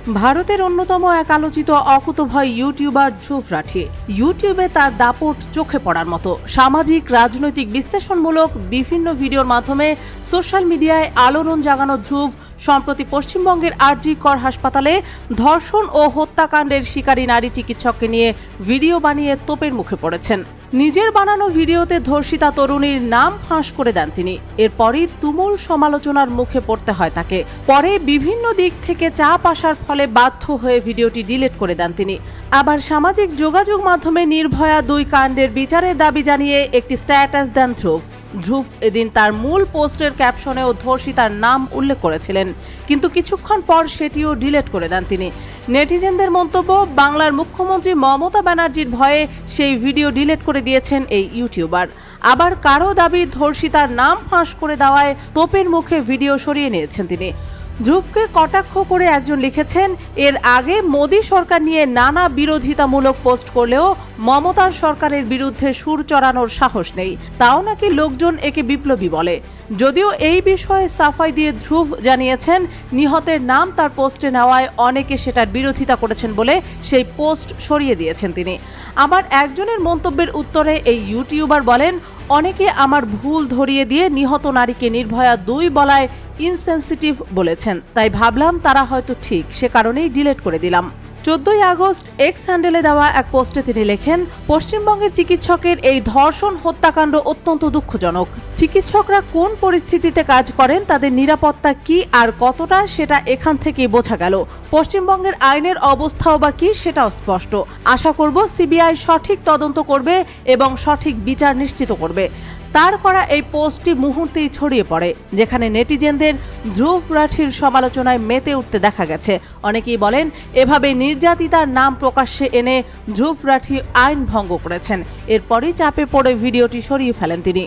ভারতের অন্যতম এক আলোচিত অকুতোভয় ইউটিউবার ধ্রুব রাঠি। ইউটিউবে তার দাপট চোখে পড়ার মতো। সামাজিক রাজনৈতিক বিশ্লেষণমূলক বিভিন্ন ভিডিওর মাধ্যমে সোশ্যাল মিডিয়ায় আলোড়ন জাগানো ধ্রুব সম্প্রতি পশ্চিমবঙ্গের আরজি কর হাসপাতালে ধর্ষণ ও হত্যাকাণ্ডের শিকারী নারী চিকিৎসককে নিয়ে ভিডিও বানিয়ে তোপের মুখে পড়েছেন। নিজের বানানো ভিডিওতে ধর্ষিতা তরুণীর নাম ফাঁস করে দেন তিনি। এরপরই তুমুল সমালোচনার মুখে পড়তে হয় তাকে। পরে বিভিন্ন দিক থেকে চাপ আসার ফলে বাধ্য হয়ে ভিডিওটি ডিলিট করে দেন তিনি। আবার সামাজিক যোগাযোগ মাধ্যমে নির্ভয়া 2 কাণ্ডের বিচারের দাবি জানিয়ে একটি স্ট্যাটাস দেন ধ্রুব এদিন তার মূল পোস্টের ক্যাপশনেও ধর্ষিতার নাম উল্লেখ করেছিলেন, কিন্তু কিছুক্ষণ পর সেটিও ডিলিট করে দেন তিনি। নেটিজেনদের মন্তব্য, বাংলার মুখ্যমন্ত্রী মমতা ব্যানার্জির ভয়ে সেই ভিডিও ডিলিট করে দিয়েছেন এই ইউটিউবার। আবার কারো দাবি ধর্ষিতার নাম ফাঁস করে দেওয়ায় তোপের মুখে ভিডিও সরিয়ে নিয়েছেন তিনি। ধ্রুবকে কটাক্ষ করে একজন লিখেছেন, এর আগে মোদী সরকার নিয়ে নানা বিরোধিতামূলক পোস্ট করলেও মমতার সরকারের বিরুদ্ধে সুর চড়ানোর সাহস নেই, তাও নাকি লোকজন একে বিপ্লবী বলে। যদিও এই বিষয়ে সাফাই দিয়ে ধ্রুব জানিয়েছেন, নিহতের নাম তার পোস্টে নেওয়ায় অনেকে সেটার বিরোধিতা করেছেন বলে সেই পোস্ট সরিয়ে দিয়েছেন তিনি। আবার একজনের মন্তব্যের উত্তরে এই ইউটিউবার বলেন, অনেকে আমার ভুল ধরিয়ে দিয়ে নিহত নারীকে নির্ভয়া 2 বলায় ইনসেনসিটিভ বলেছেন, তাই ভাবলাম তারা হয়তো ঠিক, সে কারণেই ডিলিট করে দিলাম। 14 আগস্ট এক্স হ্যান্ডেলে দেওয়া এক পোস্টে তিনি লেখেন, পশ্চিমবঙ্গের চিকিৎসকের এই ধর্ষণ হত্যাকাণ্ড অত্যন্ত দুঃখজনক। চিকিৎসকরা কোন পরিস্থিতিতে কাজ করেন, তাদের নিরাপত্তা কি আর কতটা, সেটা এখান থেকেই বোঝা গেল। পশ্চিমবঙ্গের আইনের অবস্থাও বা কি সেটাও স্পষ্ট। আশা করব সিবিআই সঠিক তদন্ত করবে এবং সঠিক বিচার নিশ্চিত করবে। তার করা এই পোস্টটি মুহূর্তেই ছড়িয়ে পড়ে, যেখানে নেটিজেনদের ধ্রুব রাঠির সমালোচনায় মেতে উঠতে দেখা গেছে। অনেকেই বলেন, এভাবে নির্যাতিতার নাম প্রকাশ্যে এনে ধ্রুব রাঠি আইন ভঙ্গ করেছেন। এরপরই চাপে পড়ে ভিডিওটি সরিয়ে ফেলেন তিনি।